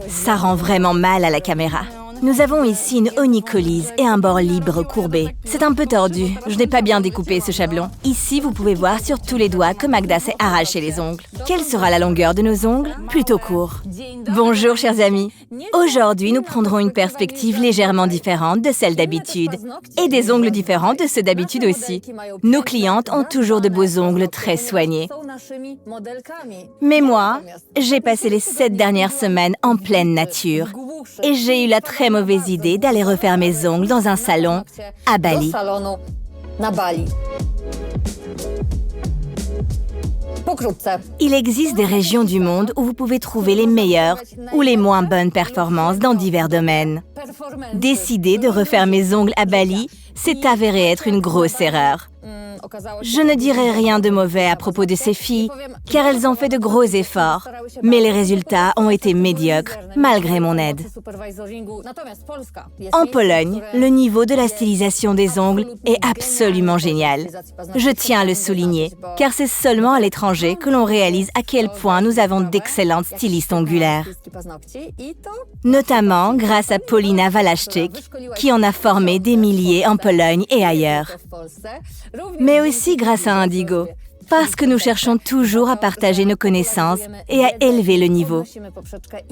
Ça rend vraiment mal à la caméra. Nous avons ici une onycholyse et un bord libre courbé. C'est un peu tordu, je n'ai pas bien découpé ce chablon. Ici, vous pouvez voir sur tous les doigts que Magda s'est arraché les ongles. Quelle sera la longueur de nos ongles? Plutôt court. Bonjour chers amis. Aujourd'hui, nous prendrons une perspective légèrement différente de celle d'habitude. Et des ongles différents de ceux d'habitude aussi. Nos clientes ont toujours de beaux ongles très soignés. Mais moi, j'ai passé les 7 dernières semaines en pleine nature. Et j'ai eu la très mauvaise idée d'aller refaire mes ongles dans un salon à Bali. Il existe des régions du monde où vous pouvez trouver les meilleures ou les moins bonnes performances dans divers domaines. Décider de refaire mes ongles à Bali s'est avéré être une grosse erreur. Je ne dirai rien de mauvais à propos de ces filles, car elles ont fait de gros efforts, mais les résultats ont été médiocres, malgré mon aide. En Pologne, le niveau de la stylisation des ongles est absolument génial. Je tiens à le souligner, car c'est seulement à l'étranger que l'on réalise à quel point nous avons d'excellentes stylistes ongulaires. Notamment grâce à Paulina Walaszczyk, qui en a formé des milliers en Pologne et ailleurs. Mais aussi grâce à Indigo, parce que nous cherchons toujours à partager nos connaissances et à élever le niveau.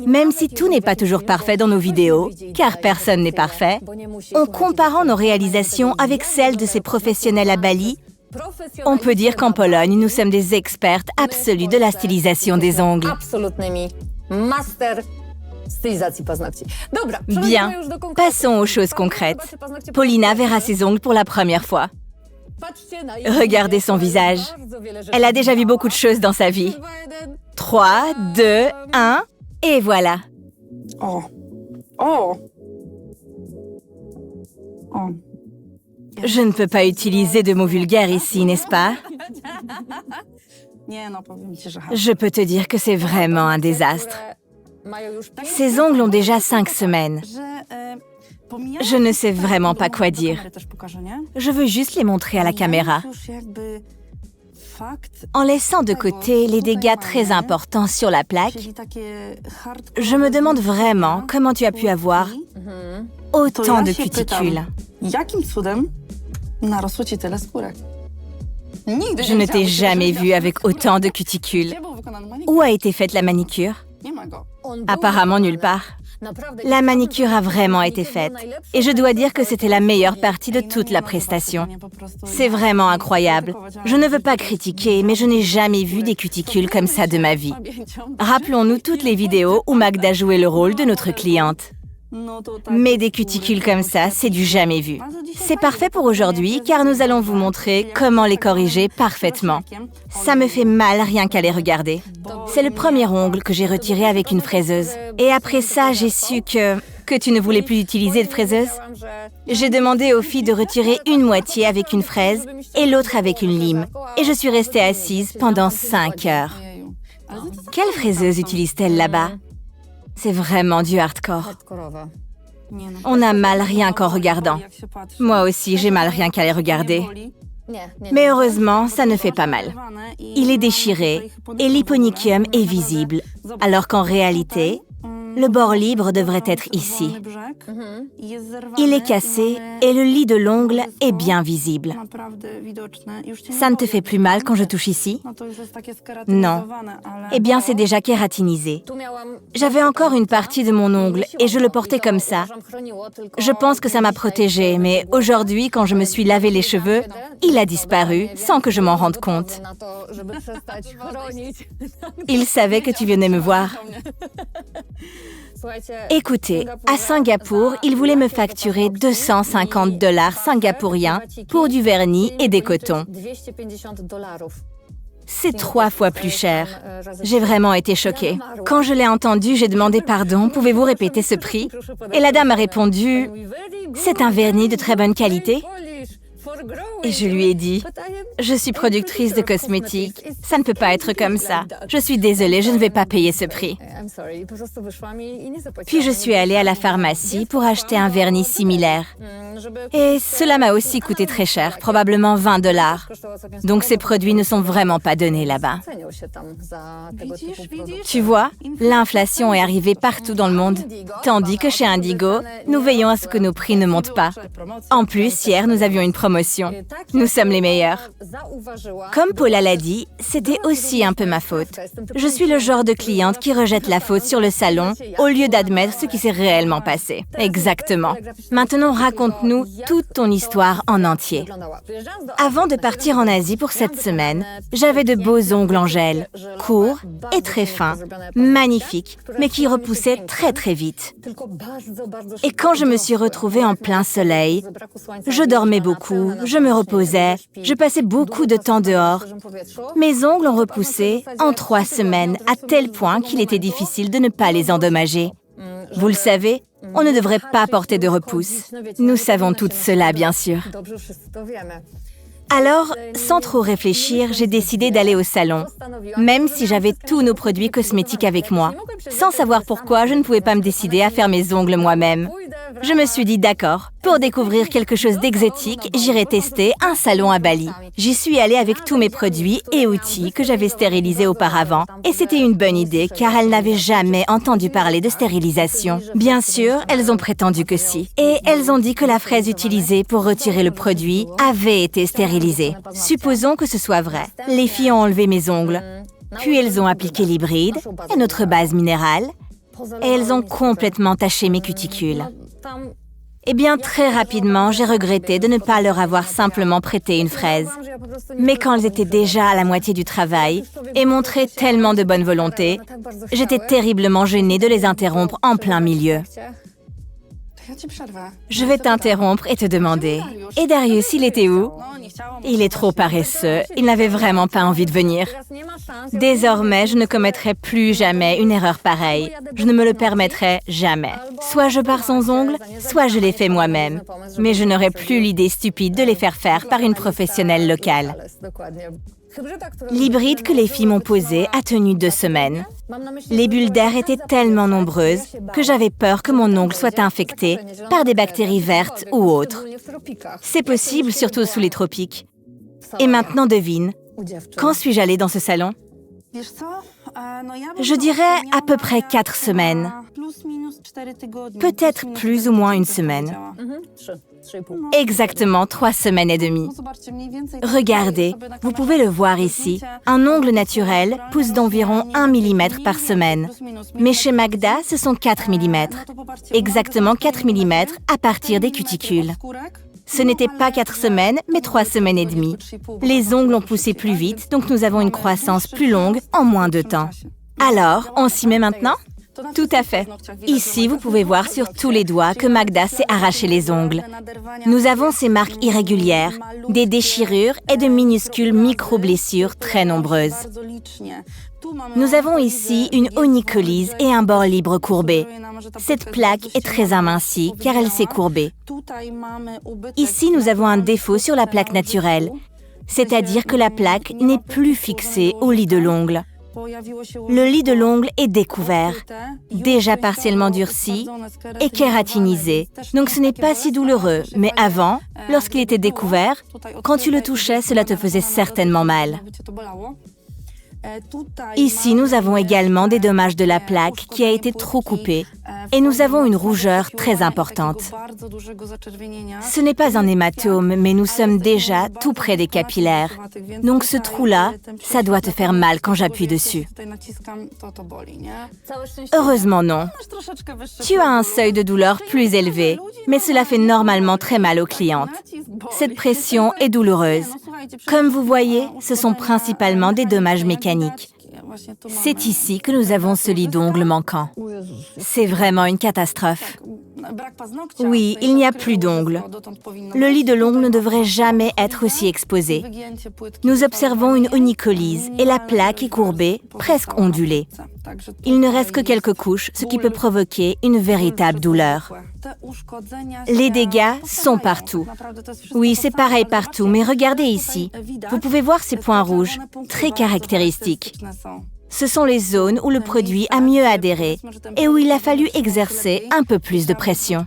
Même si tout n'est pas toujours parfait dans nos vidéos, car personne n'est parfait, en comparant nos réalisations avec celles de ces professionnels à Bali, on peut dire qu'en Pologne, nous sommes des expertes absolues de la stylisation des ongles. Bien, passons aux choses concrètes. Paulina verra ses ongles pour la première fois. Regardez son visage. Elle a déjà vu beaucoup de choses dans sa vie. 3, 2, 1, et voilà. Je ne peux pas utiliser de mots vulgaires ici, n'est-ce pas? Je peux te dire que c'est vraiment un désastre. Ces ongles ont déjà 5 semaines. Je ne sais vraiment pas quoi dire. Je veux juste les montrer à la caméra. En laissant de côté les dégâts très importants sur la plaque, je me demande vraiment comment tu as pu avoir autant de cuticules. Je ne t'ai jamais vu avec autant de cuticules. Où a été faite la manicure? Apparemment nulle part. La manicure a vraiment été faite. Et je dois dire que c'était la meilleure partie de toute la prestation. C'est vraiment incroyable. Je ne veux pas critiquer, mais je n'ai jamais vu des cuticules comme ça de ma vie. Rappelons-nous toutes les vidéos où Magda jouait le rôle de notre cliente. Mais des cuticules comme ça, c'est du jamais vu. C'est parfait pour aujourd'hui, car nous allons vous montrer comment les corriger parfaitement. Ça me fait mal rien qu'à les regarder. C'est le premier ongle que j'ai retiré avec une fraiseuse. Et après ça, j'ai su que tu ne voulais plus utiliser de fraiseuse. J'ai demandé aux filles de retirer une moitié avec une fraise et l'autre avec une lime. Et je suis restée assise pendant 5 heures. Quelle fraiseuse utilise-t-elle là-bas? C'est vraiment du hardcore. On a mal rien qu'en regardant. Moi aussi, j'ai mal rien qu'à les regarder. Mais heureusement, ça ne fait pas mal. Il est déchiré et l'hyponychium est visible, alors qu'en réalité, le bord libre devrait être ici. Il est cassé et le lit de l'ongle est bien visible. Ça ne te fait plus mal quand je touche ici? Non. Eh bien, c'est déjà kératinisé. J'avais encore une partie de mon ongle et je le portais comme ça. Je pense que ça m'a protégée, mais aujourd'hui, quand je me suis lavé les cheveux, il a disparu sans que je m'en rende compte. Il savait que tu venais me voir. Écoutez, à Singapour, ils voulaient me facturer 250 $ singapouriens pour du vernis et des cotons. C'est 3 fois plus cher. J'ai vraiment été choquée. Quand je l'ai entendu, j'ai demandé pardon, pouvez-vous répéter ce prix? Et la dame a répondu, c'est un vernis de très bonne qualité. Et je lui ai dit, « Je suis productrice de cosmétiques, ça ne peut pas être comme ça. Je suis désolée, je ne vais pas payer ce prix. » Puis je suis allée à la pharmacie pour acheter un vernis similaire. Et cela m'a aussi coûté très cher, probablement 20 $. Donc ces produits ne sont vraiment pas donnés là-bas. Tu vois, l'inflation est arrivée partout dans le monde, tandis que chez Indigo, nous veillons à ce que nos prix ne montent pas. En plus, hier, nous avions une promotion. Nous sommes les meilleurs. Comme Paula l'a dit, c'était aussi un peu ma faute. Je suis le genre de cliente qui rejette la faute sur le salon au lieu d'admettre ce qui s'est réellement passé. Exactement. Maintenant, raconte-nous toute ton histoire en entier. Avant de partir en Asie pour cette semaine, j'avais de beaux ongles en gel, courts et très fins, magnifiques, mais qui repoussaient très très vite. Et quand je me suis retrouvée en plein soleil, je dormais beaucoup, je me reposais, je passais beaucoup de temps dehors. Mes ongles ont repoussé en 3 semaines, à tel point qu'il était difficile de ne pas les endommager. Vous le savez, on ne devrait pas porter de repousse. Nous savons toutes cela, bien sûr. Alors, sans trop réfléchir, j'ai décidé d'aller au salon, même si j'avais tous nos produits cosmétiques avec moi. Sans savoir pourquoi, je ne pouvais pas me décider à faire mes ongles moi-même. Je me suis dit, d'accord, pour découvrir quelque chose d'exotique, j'irai tester un salon à Bali. J'y suis allée avec tous mes produits et outils que j'avais stérilisés auparavant. Et c'était une bonne idée, car elles n'avaient jamais entendu parler de stérilisation. Bien sûr, elles ont prétendu que si. Et elles ont dit que la fraise utilisée pour retirer le produit avait été stérilisée. Supposons que ce soit vrai. Les filles ont enlevé mes ongles. Puis elles ont appliqué l'hybride et notre base minérale. Et elles ont complètement taché mes cuticules. Eh bien, très rapidement, j'ai regretté de ne pas leur avoir simplement prêté une fraise. Mais quand elles étaient déjà à la moitié du travail et montraient tellement de bonne volonté, j'étais terriblement gênée de les interrompre en plein milieu. Je vais t'interrompre et te demander, et Darius, il était où? Il est trop paresseux, il n'avait vraiment pas envie de venir. Désormais, je ne commettrai plus jamais une erreur pareille. Je ne me le permettrai jamais. Soit je pars sans ongles, soit je les fais moi-même. Mais je n'aurai plus l'idée stupide de les faire par une professionnelle locale. L'hybride que les filles m'ont posé a tenu 2 semaines. Les bulles d'air étaient tellement nombreuses que j'avais peur que mon ongle soit infecté par des bactéries vertes ou autres. C'est possible, surtout sous les tropiques. Et maintenant, devine, quand suis-je allée dans ce salon? Je dirais à peu près 4 semaines. Peut-être plus ou moins une semaine. Exactement 3 semaines et demie. Regardez, vous pouvez le voir ici. Un ongle naturel pousse d'environ 1 mm par semaine. Mais chez Magda, ce sont 4 mm. Exactement 4 mm à partir des cuticules. Ce n'était pas 4 semaines, mais 3 semaines et demie. Les ongles ont poussé plus vite, donc nous avons une croissance plus longue en moins de temps. Alors, on s'y met maintenant? Tout à fait. Ici, vous pouvez voir sur tous les doigts que Magda s'est arraché les ongles. Nous avons ces marques irrégulières, des déchirures et de minuscules micro-blessures très nombreuses. Nous avons ici une onycholyse et un bord libre courbé. Cette plaque est très amincie car elle s'est courbée. Ici, nous avons un défaut sur la plaque naturelle, c'est-à-dire que la plaque n'est plus fixée au lit de l'ongle. Le lit de l'ongle est découvert, déjà partiellement durci et kératinisé. Donc ce n'est pas si douloureux, mais avant, lorsqu'il était découvert, quand tu le touchais, cela te faisait certainement mal. Ici, nous avons également des dommages de la plaque qui a été trop coupée et nous avons une rougeur très importante. Ce n'est pas un hématome, mais nous sommes déjà tout près des capillaires. Donc ce trou-là, ça doit te faire mal quand j'appuie dessus. Heureusement non. Tu as un seuil de douleur plus élevé, mais cela fait normalement très mal aux clientes. Cette pression est douloureuse. Comme vous voyez, ce sont principalement des dommages mécaniques. C'est ici que nous avons ce lit d'ongles manquant. C'est vraiment une catastrophe. Oui, il n'y a plus d'ongles. Le lit de l'ongle ne devrait jamais être aussi exposé. Nous observons une onycholyse et la plaque est courbée, presque ondulée. Il ne reste que quelques couches, ce qui peut provoquer une véritable douleur. Les dégâts sont partout. Oui, c'est pareil partout, mais regardez ici. Vous pouvez voir ces points rouges, très caractéristiques. Ce sont les zones où le produit a mieux adhéré et où il a fallu exercer un peu plus de pression.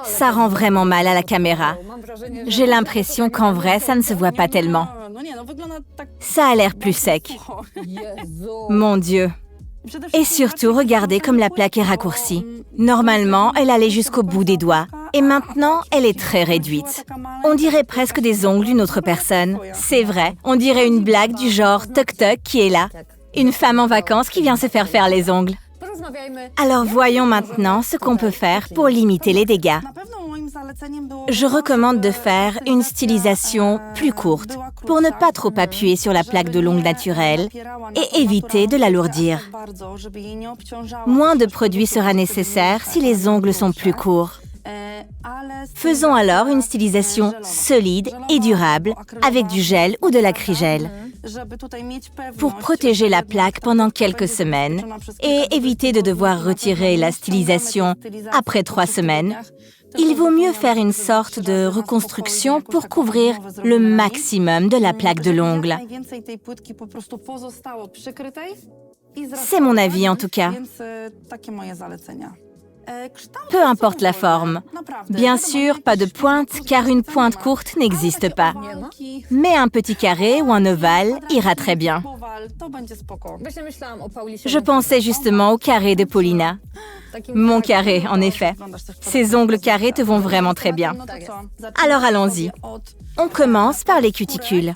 Ça rend vraiment mal à la caméra. J'ai l'impression qu'en vrai, ça ne se voit pas tellement. Ça a l'air plus sec. Mon Dieu! Et surtout, regardez comme la plaque est raccourcie. Normalement, elle allait jusqu'au bout des doigts. Et maintenant, elle est très réduite. On dirait presque des ongles d'une autre personne. C'est vrai, on dirait une blague du genre « toc-toc » qui est là. Une femme en vacances qui vient se faire les ongles. Alors voyons maintenant ce qu'on peut faire pour limiter les dégâts. Je recommande de faire une stylisation plus courte pour ne pas trop appuyer sur la plaque de l'ongle naturelle et éviter de l'alourdir. Moins de produit sera nécessaire si les ongles sont plus courts. Faisons alors une stylisation solide et durable avec du gel ou de l'acrygel pour protéger la plaque pendant quelques semaines et éviter de devoir retirer la stylisation après 3 semaines. Il vaut mieux faire une sorte de reconstruction pour couvrir le maximum de la plaque de l'ongle. C'est mon avis en tout cas. Peu importe la forme. Bien sûr, pas de pointe, car une pointe courte n'existe pas. Mais un petit carré ou un ovale ira très bien. Je pensais justement au carré de Paulina. Mon carré, en effet. Ces ongles carrés te vont vraiment très bien. Alors allons-y. On commence par les cuticules.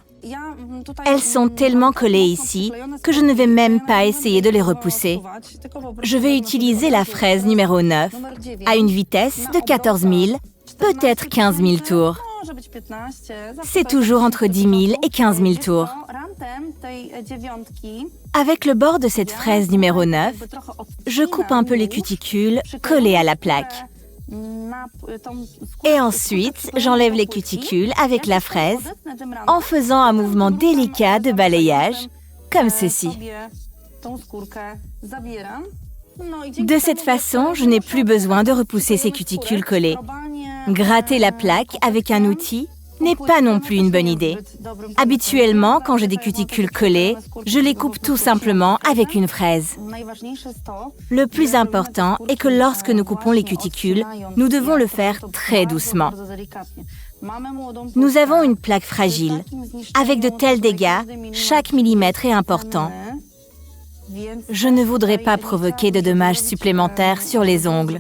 Elles sont tellement collées ici que je ne vais même pas essayer de les repousser. Je vais utiliser la fraise numéro 9 à une vitesse de 14 000, peut-être 15 000 tours. C'est toujours entre 10 000 et 15 000 tours. Avec le bord de cette fraise numéro 9, je coupe un peu les cuticules collées à la plaque. Et ensuite, j'enlève les cuticules avec la fraise en faisant un mouvement délicat de balayage, comme ceci. De cette façon, je n'ai plus besoin de repousser ces cuticules collées. Gratter la plaque avec un outil n'est pas non plus une bonne idée. Habituellement, quand j'ai des cuticules collées, je les coupe tout simplement avec une fraise. Le plus important est que lorsque nous coupons les cuticules, nous devons le faire très doucement. Nous avons une plaque fragile. Avec de tels dégâts, chaque millimètre est important. Je ne voudrais pas provoquer de dommages supplémentaires sur les ongles,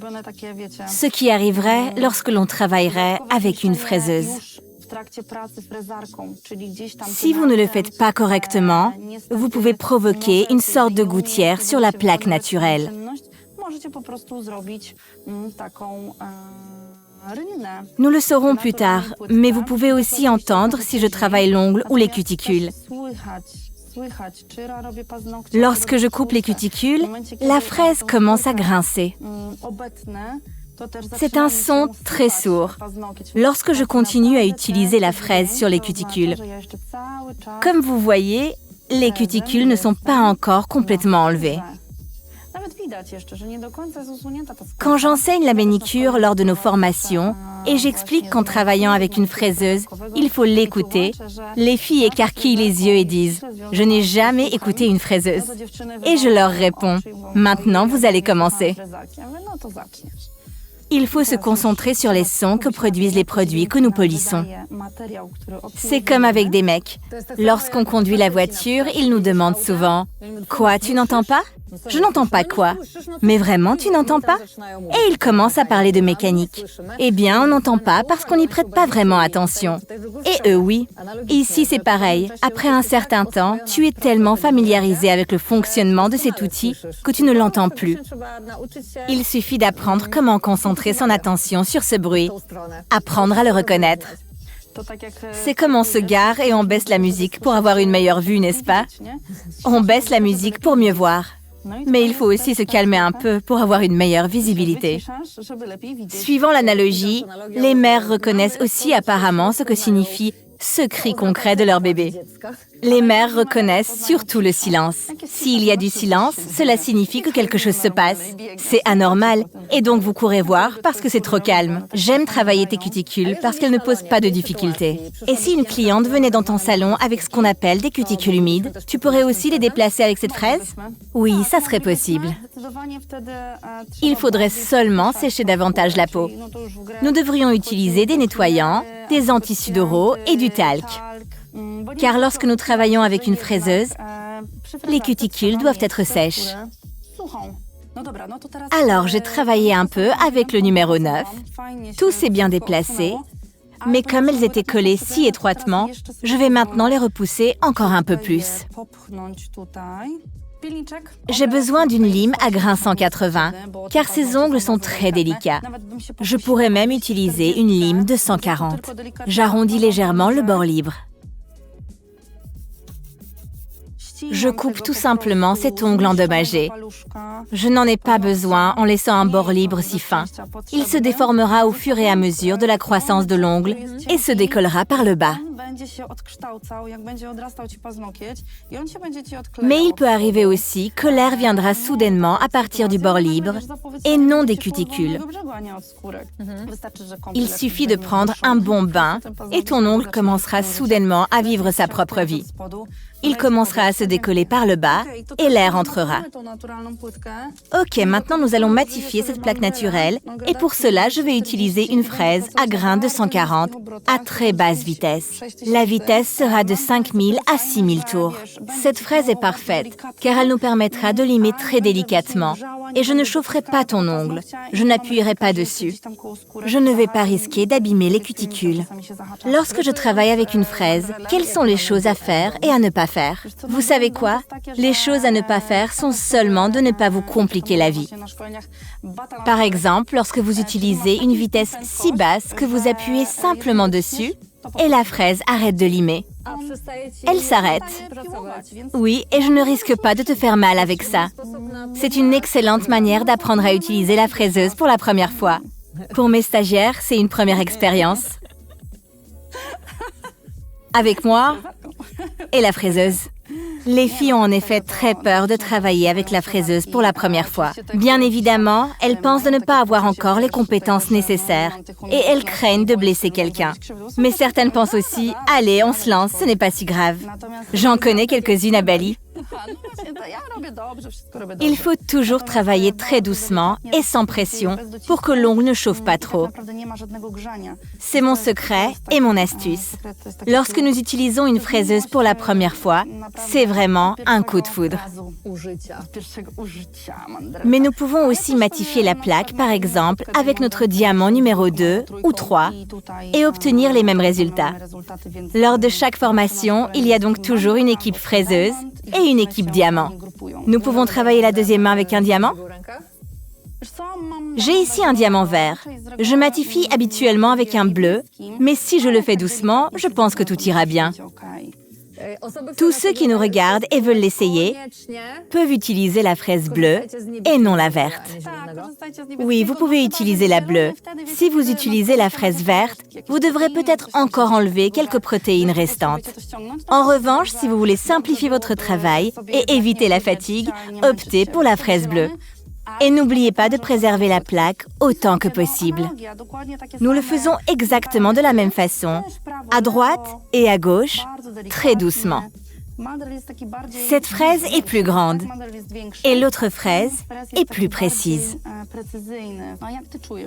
ce qui arriverait lorsque l'on travaillerait avec une fraiseuse. Si vous ne le faites pas correctement, vous pouvez provoquer une sorte de gouttière sur la plaque naturelle. Nous le saurons plus tard, mais vous pouvez aussi entendre si je travaille l'ongle ou les cuticules. Lorsque je coupe les cuticules, la fraise commence à grincer. C'est un son très sourd lorsque je continue à utiliser la fraise sur les cuticules. Comme vous voyez, les cuticules ne sont pas encore complètement enlevées. Quand j'enseigne la manicure lors de nos formations et j'explique qu'en travaillant avec une fraiseuse, il faut l'écouter, les filles écarquillent les yeux et disent « Je n'ai jamais écouté une fraiseuse ». Et je leur réponds « Maintenant, vous allez commencer ». Il faut se concentrer sur les sons que produisent les produits que nous polissons. C'est comme avec des mecs. Lorsqu'on conduit la voiture, ils nous demandent souvent « Quoi, tu n'entends pas ?»« Je n'entends pas quoi ?»« Mais vraiment, tu n'entends pas ?» Et ils commencent à parler de mécanique. Eh bien, on n'entend pas parce qu'on n'y prête pas vraiment attention. Et eux, oui. Ici, c'est pareil. Après un certain temps, tu es tellement familiarisé avec le fonctionnement de cet outil que tu ne l'entends plus. Il suffit d'apprendre comment concentrer son attention sur ce bruit. Apprendre à le reconnaître. C'est comme on se gare et on baisse la musique pour avoir une meilleure vue, n'est-ce pas? On baisse la musique pour mieux voir. Mais il faut aussi se calmer un peu pour avoir une meilleure visibilité. Suivant l'analogie, les mères reconnaissent aussi apparemment ce que signifie ce cri concret de leur bébé. Les mères reconnaissent surtout le silence. S'il y a du silence, cela signifie que quelque chose se passe. C'est anormal, et donc vous courez voir parce que c'est trop calme. J'aime travailler tes cuticules parce qu'elles ne posent pas de difficultés. Et si une cliente venait dans ton salon avec ce qu'on appelle des cuticules humides, tu pourrais aussi les déplacer avec cette fraise? Oui, ça serait possible. Il faudrait seulement sécher davantage la peau. Nous devrions utiliser des nettoyants, des antisudoraux et du talc. Car lorsque nous travaillons avec une fraiseuse, les cuticules doivent être sèches. Alors, j'ai travaillé un peu avec le numéro 9. Tout s'est bien déplacé, mais comme elles étaient collées si étroitement, je vais maintenant les repousser encore un peu plus. J'ai besoin d'une lime à grain 180, car ces ongles sont très délicats. Je pourrais même utiliser une lime de 140. J'arrondis légèrement le bord libre. Je coupe tout simplement cet ongle endommagé. Je n'en ai pas besoin en laissant un bord libre si fin. Il se déformera au fur et à mesure de la croissance de l'ongle et se décollera par le bas. Mais il peut arriver aussi que l'air viendra soudainement à partir du bord libre et non des cuticules. Il suffit de prendre un bon bain et ton ongle commencera soudainement à vivre sa propre vie. Il commencera à se décoller par le bas et l'air entrera. Ok, maintenant nous allons matifier cette plaque naturelle et pour cela, je vais utiliser une fraise à grain de 140 à très basse vitesse. La vitesse sera de 5000 à 6000 tours. Cette fraise est parfaite car elle nous permettra de limer très délicatement et je ne chaufferai pas ton ongle. Je n'appuierai pas dessus. Je ne vais pas risquer d'abîmer les cuticules. Lorsque je travaille avec une fraise, quelles sont les choses à faire et à ne pas faire? Vous savez quoi? Les choses à ne pas faire sont seulement de ne pas vous compliquer la vie. Par exemple, lorsque vous utilisez une vitesse si basse que vous appuyez simplement dessus et la fraise arrête de limer. Elle s'arrête. Oui, et je ne risque pas de te faire mal avec ça. C'est une excellente manière d'apprendre à utiliser la fraiseuse pour la première fois. Pour mes stagiaires, c'est une première expérience. Avec moi et la fraiseuse. Les filles ont en effet très peur de travailler avec la fraiseuse pour la première fois. Bien évidemment, elles pensent de ne pas avoir encore les compétences nécessaires et elles craignent de blesser quelqu'un. Mais certaines pensent aussi « Allez, on se lance, ce n'est pas si grave ». J'en connais quelques-unes à Bali. Il faut toujours travailler très doucement et sans pression pour que l'ongle ne chauffe pas trop. C'est mon secret et mon astuce. Lorsque nous utilisons une fraiseuse pour la première fois, c'est vraiment un coup de foudre. Mais nous pouvons aussi matifier la plaque, par exemple, avec notre diamant numéro 2 ou 3 et obtenir les mêmes résultats. Lors de chaque formation, il y a donc toujours une équipe fraiseuse et une équipe diamant. Nous pouvons travailler la deuxième main avec un diamant? J'ai ici un diamant vert. Je matifie habituellement avec un bleu, mais si je le fais doucement, je pense que tout ira bien. Tous ceux qui nous regardent et veulent l'essayer peuvent utiliser la fraise bleue et non la verte. Oui, vous pouvez utiliser la bleue. Si vous utilisez la fraise verte, vous devrez peut-être encore enlever quelques protéines restantes. En revanche, si vous voulez simplifier votre travail et éviter la fatigue, optez pour la fraise bleue. Et n'oubliez pas de préserver la plaque autant que possible. Nous le faisons exactement de la même façon, à droite et à gauche, très doucement. Cette fraise est plus grande et l'autre fraise est plus précise.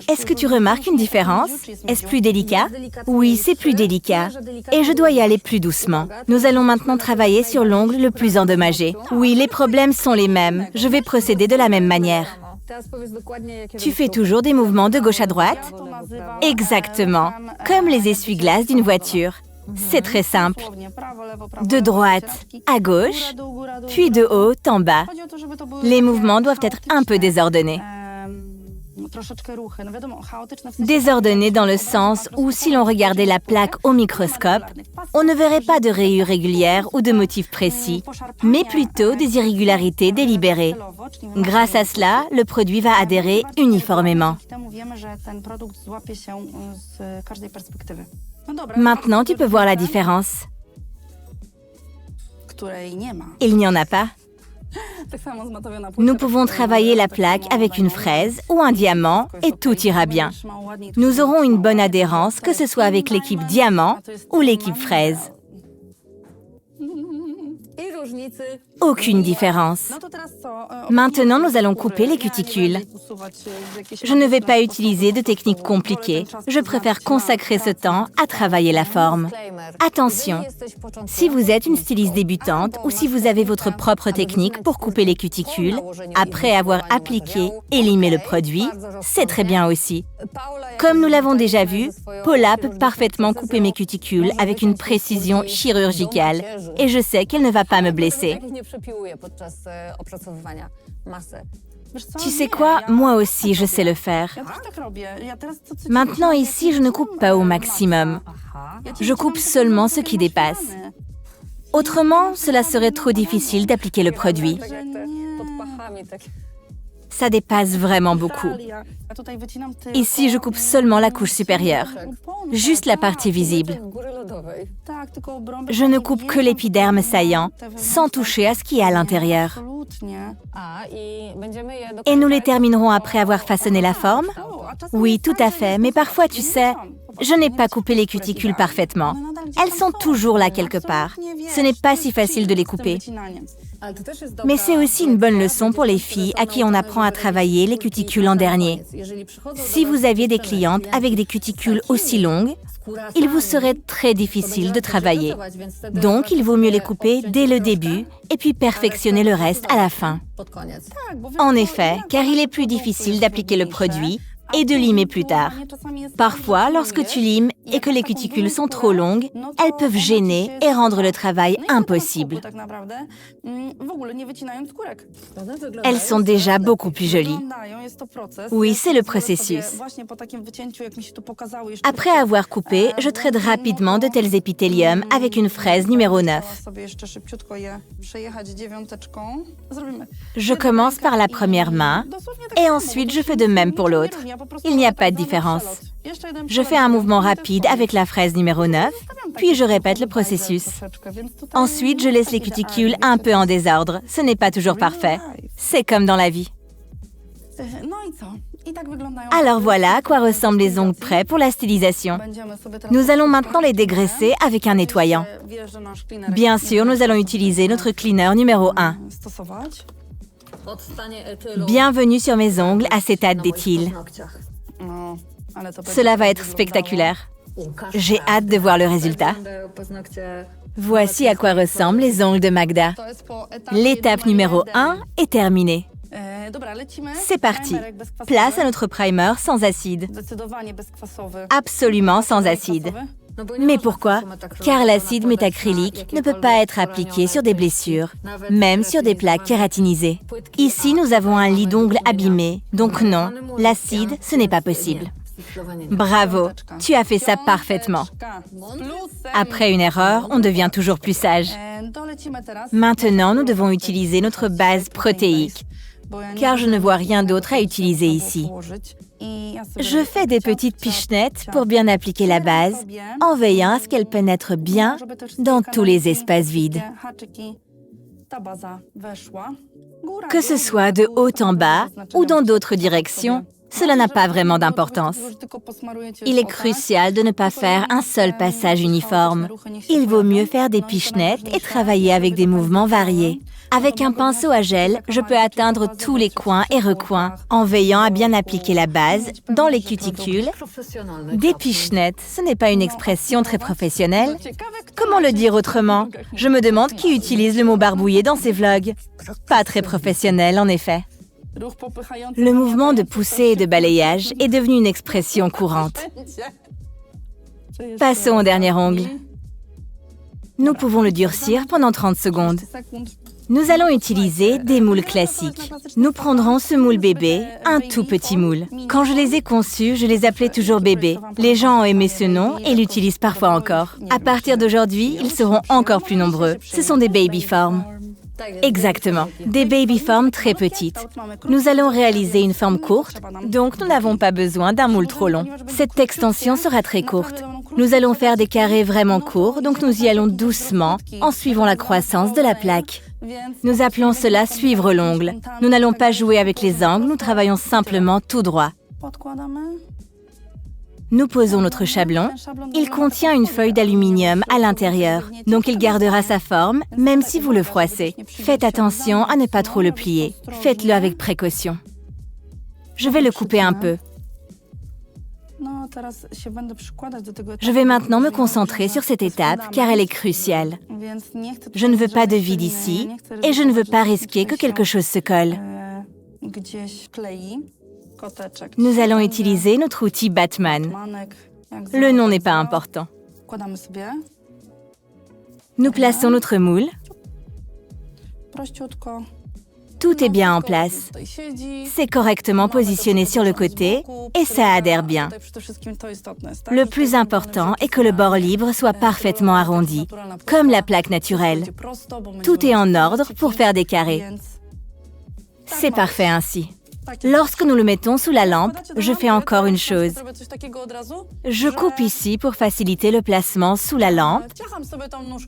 Est-ce que tu remarques une différence? Est-ce plus délicat? Oui, c'est plus délicat et je dois y aller plus doucement. Nous allons maintenant travailler sur l'ongle le plus endommagé. Oui, les problèmes sont les mêmes. Je vais procéder de la même manière. Tu fais toujours des mouvements de gauche à droite? Exactement, comme les essuie-glaces d'une voiture. C'est très simple. De droite à gauche, puis de haut en bas. Les mouvements doivent être un peu désordonnés. Désordonné dans le sens où si l'on regardait la plaque au microscope, on ne verrait pas de rayures régulières ou de motifs précis, mais plutôt des irrégularités délibérées. Grâce à cela, le produit va adhérer uniformément. Maintenant, tu peux voir la différence. Il n'y en a pas. Nous pouvons travailler la plaque avec une fraise ou un diamant et tout ira bien. Nous aurons une bonne adhérence, que ce soit avec l'équipe diamant ou l'équipe fraise. Aucune différence. Maintenant, nous allons couper les cuticules. Je ne vais pas utiliser de techniques compliquées. Je préfère consacrer ce temps à travailler la forme. Attention, si vous êtes une styliste débutante ou si vous avez votre propre technique pour couper les cuticules, après avoir appliqué et limé le produit, c'est très bien aussi. Comme nous l'avons déjà vu, Paula peut parfaitement couper mes cuticules avec une précision chirurgicale et je sais qu'elle ne va pas me blesser. Tu sais quoi? Moi aussi, je sais le faire. Maintenant, ici, je ne coupe pas au maximum. Je coupe seulement ce qui dépasse. Autrement, cela serait trop difficile d'appliquer le produit. Ça dépasse vraiment beaucoup. Ici, je coupe seulement la couche supérieure, juste la partie visible. Je ne coupe que l'épiderme saillant, sans toucher à ce qui est à l'intérieur. Et nous les terminerons après avoir façonné la forme? Oui, tout à fait, mais parfois, tu sais, je n'ai pas coupé les cuticules parfaitement. Elles sont toujours là quelque part. Ce n'est pas si facile de les couper. Mais c'est aussi une bonne leçon pour les filles à qui on apprend à travailler les cuticules en dernier. Si vous aviez des clientes avec des cuticules aussi longues, il vous serait très difficile de travailler. Donc, il vaut mieux les couper dès le début et puis perfectionner le reste à la fin. En effet, car il est plus difficile d'appliquer le produit et de limer plus tard. Parfois, lorsque tu limes et que les cuticules sont trop longues, elles peuvent gêner et rendre le travail impossible. Elles sont déjà beaucoup plus jolies. Oui, c'est le processus. Après avoir coupé, je traite rapidement de tels épithéliums avec une fraise numéro 9. Je commence par la première main et ensuite je fais de même pour l'autre. Il n'y a pas de différence. Je fais un mouvement rapide avec la fraise numéro 9, puis je répète le processus. Ensuite, je laisse les cuticules un peu en désordre. Ce n'est pas toujours parfait. C'est comme dans la vie. Alors voilà à quoi ressemblent les ongles prêts pour la stylisation. Nous allons maintenant les dégraisser avec un nettoyant. Bien sûr, nous allons utiliser notre cleaner numéro 1. Bienvenue sur mes ongles acétate d'éthyle. Cela va être spectaculaire. J'ai hâte de voir le résultat. Voici à quoi ressemblent les ongles de Magda. L'étape numéro 1 est terminée. C'est parti. Place à notre primer sans acide. Absolument sans acide. Mais pourquoi? Car l'acide métacrylique ne peut pas être appliqué sur des blessures, même sur des plaques kératinisées. Ici, nous avons un lit d'ongles abîmé, donc non, l'acide, ce n'est pas possible. Bravo, tu as fait ça parfaitement. Après une erreur, on devient toujours plus sage. Maintenant, nous devons utiliser notre base protéique, car je ne vois rien d'autre à utiliser ici. Je fais des petites pichenettes pour bien appliquer la base, en veillant à ce qu'elle pénètre bien dans tous les espaces vides. Que ce soit de haut en bas ou dans d'autres directions, cela n'a pas vraiment d'importance. Il est crucial de ne pas faire un seul passage uniforme. Il vaut mieux faire des pichenettes et travailler avec des mouvements variés. Avec un pinceau à gel, je peux atteindre tous les coins et recoins en veillant à bien appliquer la base dans les cuticules. Des pichenettes, ce n'est pas une expression très professionnelle. Comment le dire autrement? Je me demande qui utilise le mot barbouillé dans ses vlogs. Pas très professionnel, en effet. Le mouvement de poussée et de balayage est devenu une expression courante. Passons au dernier ongle. Nous pouvons le durcir pendant 30 secondes. Nous allons utiliser des moules classiques. Nous prendrons ce moule bébé, un tout petit moule. Quand je les ai conçus, je les appelais toujours bébés. Les gens ont aimé ce nom et l'utilisent parfois encore. À partir d'aujourd'hui, ils seront encore plus nombreux. Ce sont des baby formes. Exactement, des baby formes très petites. Nous allons réaliser une forme courte, donc nous n'avons pas besoin d'un moule trop long. Cette extension sera très courte. Nous allons faire des carrés vraiment courts, donc nous y allons doucement, en suivant la croissance de la plaque. Nous appelons cela suivre l'ongle. Nous n'allons pas jouer avec les angles, nous travaillons simplement tout droit. Nous posons notre chablon. Il contient une feuille d'aluminium à l'intérieur, donc il gardera sa forme, même si vous le froissez. Faites attention à ne pas trop le plier. Faites-le avec précaution. Je vais le couper un peu. Je vais maintenant me concentrer sur cette étape, car elle est cruciale. Je ne veux pas de vide ici, et je ne veux pas risquer que quelque chose se colle. Nous allons utiliser notre outil Batman. Le nom n'est pas important. Nous plaçons notre moule. Tout est bien en place. C'est correctement positionné sur le côté et ça adhère bien. Le plus important est que le bord libre soit parfaitement arrondi, comme la plaque naturelle. Tout est en ordre pour faire des carrés. C'est parfait ainsi. Lorsque nous le mettons sous la lampe, je fais encore une chose. Je coupe ici pour faciliter le placement sous la lampe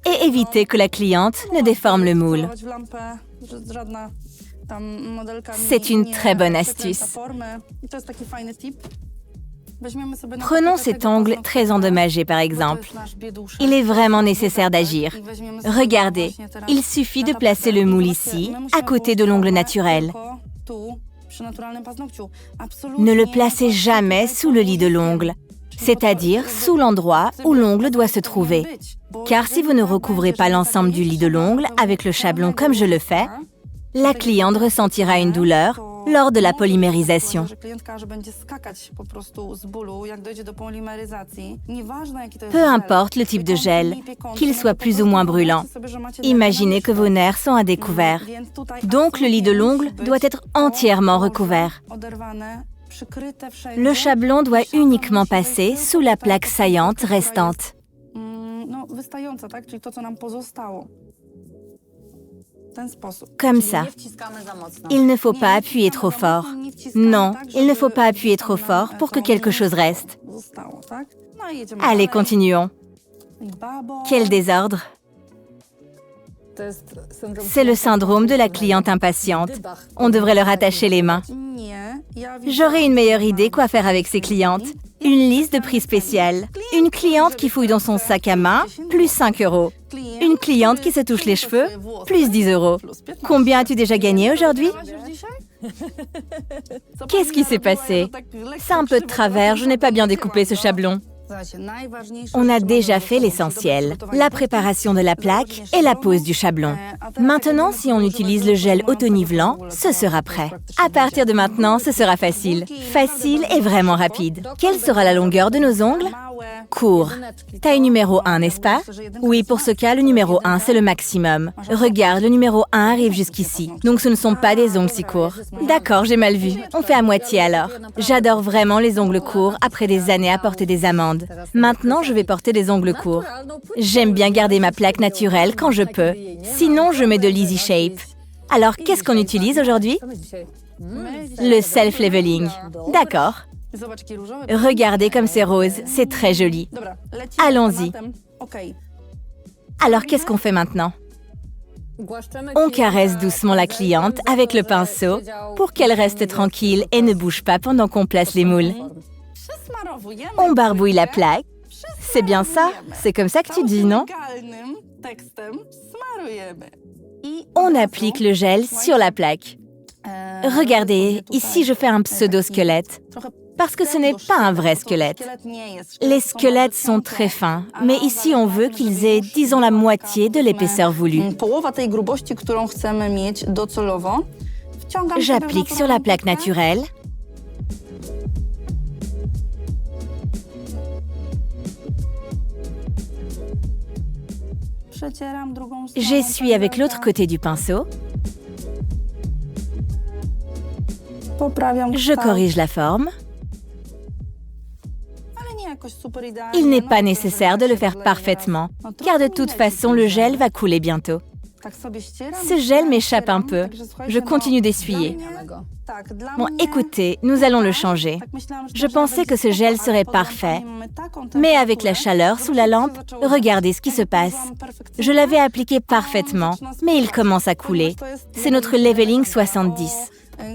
et éviter que la cliente ne déforme le moule. C'est une très bonne astuce. Prenons cet ongle très endommagé par exemple. Il est vraiment nécessaire d'agir. Regardez, il suffit de placer le moule ici, à côté de l'ongle naturel. Ne le placez jamais sous le lit de l'ongle, c'est-à-dire sous l'endroit où l'ongle doit se trouver. Car si vous ne recouvrez pas l'ensemble du lit de l'ongle avec le chablon comme je le fais, la cliente ressentira une douleur lors de la polymérisation. Peu importe le type de gel, qu'il soit plus ou moins brûlant. Imaginez que vos nerfs sont à découvert. Donc le lit de l'ongle doit être entièrement recouvert. Le chablon doit uniquement passer sous la plaque saillante restante. Comme ça. Il ne faut pas appuyer trop fort. Non, il ne faut pas appuyer trop fort pour que quelque chose reste. Allez, continuons. Quel désordre! C'est le syndrome de la cliente impatiente. On devrait leur attacher les mains. J'aurais une meilleure idée quoi faire avec ces clientes. Une liste de prix spéciales. Une cliente qui fouille dans son sac à main, plus 5 €. Une cliente qui se touche les cheveux, plus 10 €. Combien as-tu déjà gagné aujourd'hui? Qu'est-ce qui s'est passé? C'est un peu de travers, je n'ai pas bien découpé ce chablon. On a déjà fait l'essentiel, la préparation de la plaque et la pose du chablon. Maintenant, si on utilise le gel autonivelant, ce sera prêt. À partir de maintenant, ce sera facile. Facile et vraiment rapide. Quelle sera la longueur de nos ongles? Court. Taille numéro 1, n'est-ce pas? Oui, pour ce cas, le numéro 1, c'est le maximum. Regarde, le numéro 1 arrive jusqu'ici. Donc ce ne sont pas des ongles si courts. D'accord, j'ai mal vu. On fait à moitié alors. J'adore vraiment les ongles courts après des années à porter des amandes. Maintenant, je vais porter des ongles courts. J'aime bien garder ma plaque naturelle quand je peux. Sinon, je mets de l'Easy Shape. Alors, qu'est-ce qu'on utilise aujourd'hui? Le self-leveling. D'accord. Regardez comme c'est rose, c'est très joli. Allons-y. Alors, qu'est-ce qu'on fait maintenant? On caresse doucement la cliente avec le pinceau pour qu'elle reste tranquille et ne bouge pas pendant qu'on place les moules. On barbouille la plaque. C'est bien ça? C'est comme ça que tu dis, non? On applique le gel sur la plaque. Regardez, ici je fais un pseudo-squelette. Parce que ce n'est pas un vrai squelette. Les squelettes sont très fins, mais ici on veut qu'ils aient, disons, la moitié de l'épaisseur voulue. J'applique sur la plaque naturelle. J'essuie avec l'autre côté du pinceau. Je corrige la forme. Il n'est pas nécessaire de le faire parfaitement, car de toute façon, le gel va couler bientôt. Ce gel m'échappe un peu. Je continue d'essuyer. Bon, écoutez, nous allons le changer. Je pensais que ce gel serait parfait. Mais avec la chaleur sous la lampe, regardez ce qui se passe. Je l'avais appliqué parfaitement, mais il commence à couler. C'est notre Leveling 70.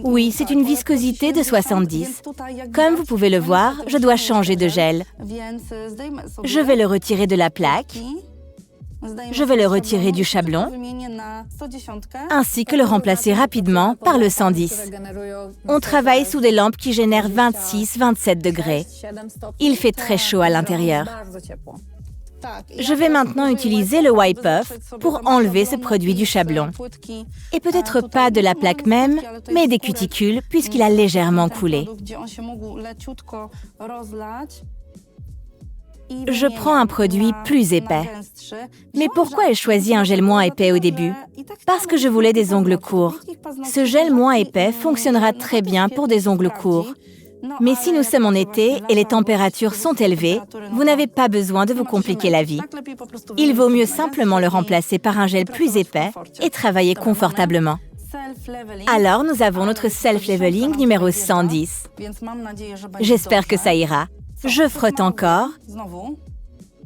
Oui, c'est une viscosité de 70. Comme vous pouvez le voir, je dois changer de gel. Je vais le retirer de la plaque. Je vais le retirer du chablon, ainsi que le remplacer rapidement par le 110. On travaille sous des lampes qui génèrent 26-27 degrés. Il fait très chaud à l'intérieur. Je vais maintenant utiliser le wipe-off pour enlever ce produit du chablon. Et peut-être pas de la plaque même, mais des cuticules, puisqu'il a légèrement coulé. Je prends un produit plus épais. Mais pourquoi ai-je choisi un gel moins épais au début? Parce que je voulais des ongles courts. Ce gel moins épais fonctionnera très bien pour des ongles courts. Mais si nous sommes en été et les températures sont élevées, vous n'avez pas besoin de vous compliquer la vie. Il vaut mieux simplement le remplacer par un gel plus épais et travailler confortablement. Alors, nous avons notre Self-Leveling numéro 110. J'espère que ça ira. Je frotte encore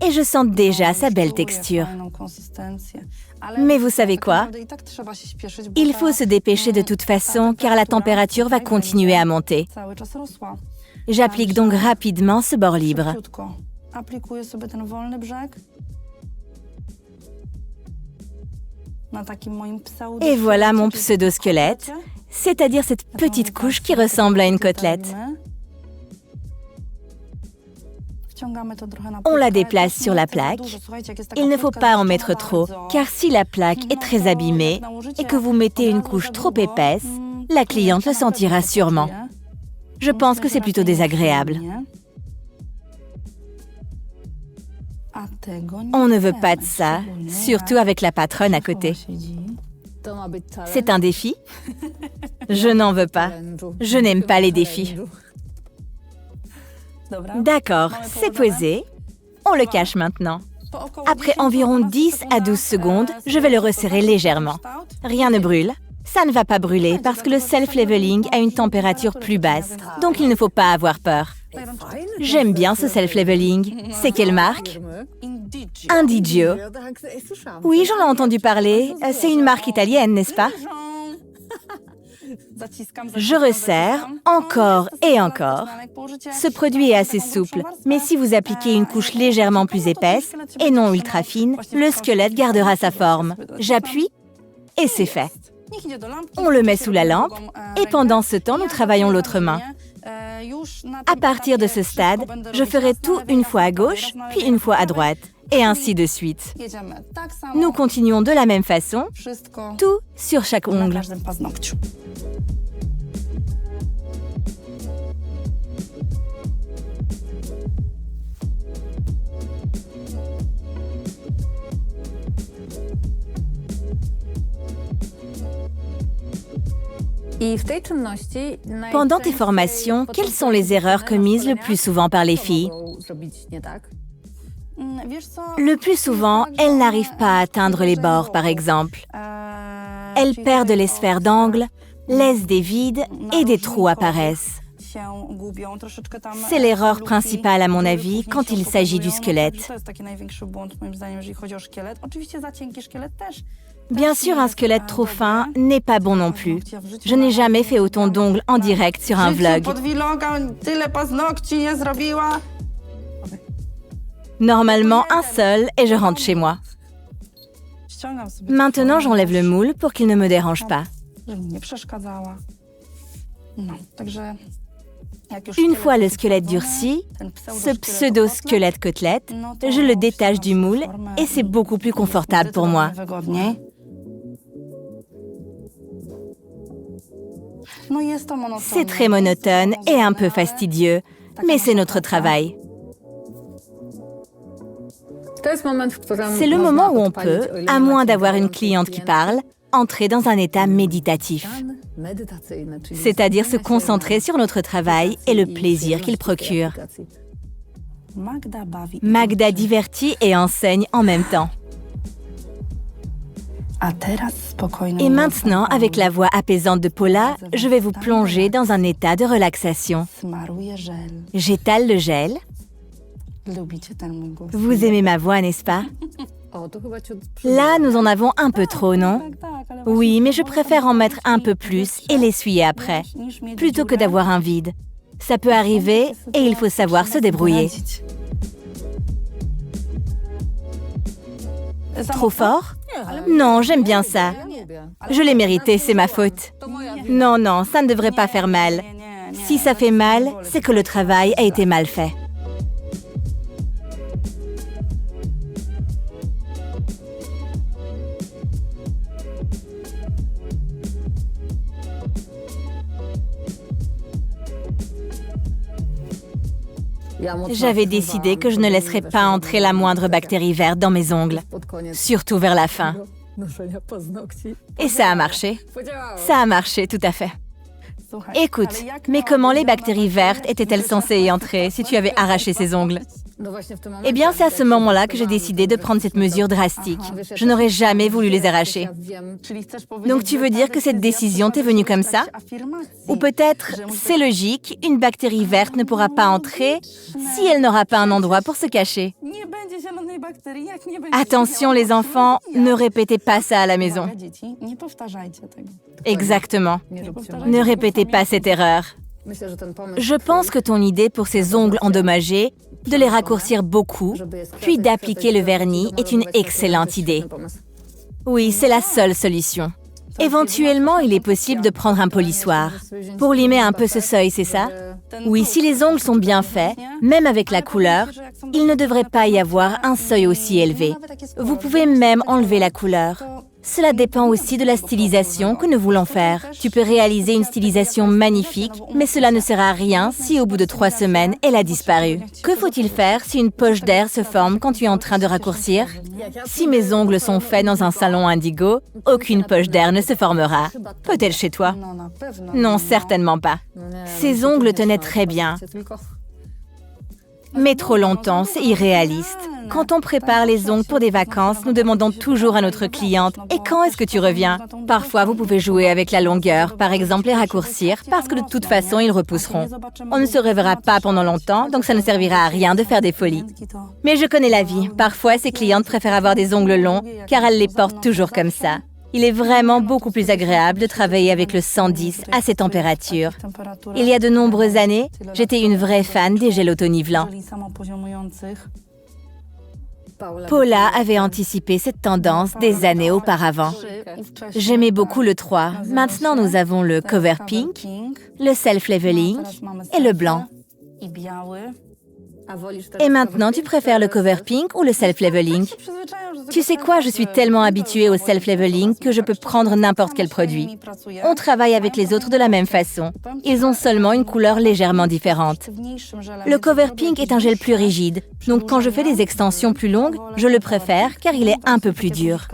et je sens déjà sa belle texture. Mais vous savez quoi? Il faut se dépêcher de toute façon car la température va continuer à monter. J'applique donc rapidement ce bord libre. Et voilà mon pseudo-squelette, c'est-à-dire cette petite couche qui ressemble à une côtelette. On la déplace sur la plaque. Il ne faut pas en mettre trop, car si la plaque est très abîmée et que vous mettez une couche trop épaisse, la cliente le sentira sûrement. Je pense que c'est plutôt désagréable. On ne veut pas de ça, surtout avec la patronne à côté. C'est un défi? Je n'en veux pas. Je n'aime pas les défis. D'accord, c'est posé. On le cache maintenant. Après environ 10 à 12 secondes, je vais le resserrer légèrement. Rien ne brûle. Ça ne va pas brûler parce que le self-leveling a une température plus basse, donc il ne faut pas avoir peur. J'aime bien ce self-leveling. C'est quelle marque? Indigio. Oui, j'en ai entendu parler. C'est une marque italienne, n'est-ce pas? Je resserre encore et encore. Ce produit est assez souple, mais si vous appliquez une couche légèrement plus épaisse et non ultra fine, le squelette gardera sa forme. J'appuie et c'est fait. On le met sous la lampe et pendant ce temps, nous travaillons l'autre main. À partir de ce stade, je ferai tout une fois à gauche, puis une fois à droite, et ainsi de suite. Nous continuons de la même façon, tout sur chaque ongle. Pendant tes formations, quelles sont les erreurs commises le plus souvent par les filles? Le plus souvent, elles n'arrivent pas à atteindre les bords, par exemple. Elles perdent les sphères d'angle, laissent des vides et des trous apparaissent. C'est l'erreur principale à mon avis quand il s'agit du squelette. Bien sûr, un squelette trop fin n'est pas bon non plus. Je n'ai jamais fait autant d'ongles en direct sur un vlog. Normalement, un seul et je rentre chez moi. Maintenant, j'enlève le moule pour qu'il ne me dérange pas. Une fois le squelette durci, ce pseudo-squelette côtelette, je le détache du moule et c'est beaucoup plus confortable pour moi. C'est très monotone et un peu fastidieux, mais c'est notre travail. C'est le moment où on peut, à moins d'avoir une cliente qui parle, entrer dans un état méditatif, c'est-à-dire se concentrer sur notre travail et le plaisir qu'il procure. Magda divertit et enseigne en même temps. Et maintenant, avec la voix apaisante de Paula, je vais vous plonger dans un état de relaxation. J'étale le gel. Vous aimez ma voix, n'est-ce pas? Là, nous en avons un peu trop, non? Oui, mais je préfère en mettre un peu plus et l'essuyer après, plutôt que d'avoir un vide. Ça peut arriver et il faut savoir se débrouiller. Trop fort? Non, j'aime bien ça. Je l'ai mérité, c'est ma faute. Non, non, ça ne devrait pas faire mal. Si ça fait mal, c'est que le travail a été mal fait. J'avais décidé que je ne laisserais pas entrer la moindre bactérie verte dans mes ongles, surtout vers la fin. Et ça a marché. Ça a marché, tout à fait. Écoute, mais comment les bactéries vertes étaient-elles censées y entrer si tu avais arraché ces ongles? Eh bien, c'est à ce moment-là que j'ai décidé de prendre cette mesure drastique. Je n'aurais jamais voulu les arracher. Donc tu veux dire que cette décision t'est venue comme ça? Ou peut-être, c'est logique, une bactérie verte ne pourra pas entrer si elle n'aura pas un endroit pour se cacher. Attention les enfants, ne répétez pas ça à la maison. Exactement. Ne répétez pas cette erreur. Je pense que ton idée pour ces ongles endommagés, de les raccourcir beaucoup, puis d'appliquer le vernis est une excellente idée. Oui, c'est la seule solution. Éventuellement, il est possible de prendre un polissoir. Pour limer un peu ce seuil, c'est ça? Oui, si les ongles sont bien faits, même avec la couleur, il ne devrait pas y avoir un seuil aussi élevé. Vous pouvez même enlever la couleur. Cela dépend aussi de la stylisation que nous voulons faire. Tu peux réaliser une stylisation magnifique, mais cela ne sert à rien si au bout de 3 semaines, elle a disparu. Que faut-il faire si une poche d'air se forme quand tu es en train de raccourcir? Si mes ongles sont faits dans un salon indigo, aucune poche d'air ne se formera. Peut-être chez toi. Non, certainement pas. Ces ongles tenaient très bien. Mais trop longtemps, c'est irréaliste. Quand on prépare les ongles pour des vacances, nous demandons toujours à notre cliente « Et quand est-ce que tu reviens ?» Parfois, vous pouvez jouer avec la longueur, par exemple les raccourcir, parce que de toute façon, ils repousseront. On ne se reverra pas pendant longtemps, donc ça ne servira à rien de faire des folies. Mais je connais la vie. Parfois, ces clientes préfèrent avoir des ongles longs, car elles les portent toujours comme ça. Il est vraiment beaucoup plus agréable de travailler avec le 110 à ces températures. Il y a de nombreuses années, j'étais une vraie fan des gels auto-nivelants. Paula avait anticipé cette tendance des années auparavant. J'aimais beaucoup le 3. Maintenant, nous avons le cover pink, le self-leveling et le blanc. Et maintenant, tu préfères le cover pink ou le self-leveling? Tu sais quoi, je suis tellement habituée au self-leveling que je peux prendre n'importe quel produit. On travaille avec les autres de la même façon. Ils ont seulement une couleur légèrement différente. Le cover pink est un gel plus rigide, donc quand je fais des extensions plus longues, je le préfère car il est un peu plus dur.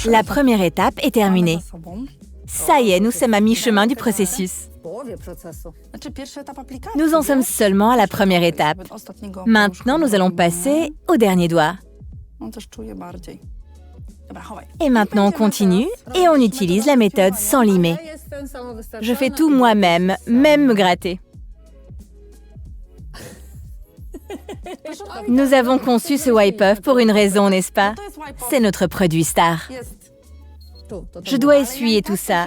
La première étape est terminée. Ça y est, nous sommes à mi-chemin du processus. Nous en sommes seulement à la première étape. Maintenant, nous allons passer au dernier doigt. Et maintenant, on continue et on utilise la méthode sans limer. Je fais tout moi-même, même me gratter. Nous avons conçu ce wipe-off pour une raison, n'est-ce pas? C'est notre produit star. Je dois essuyer tout ça.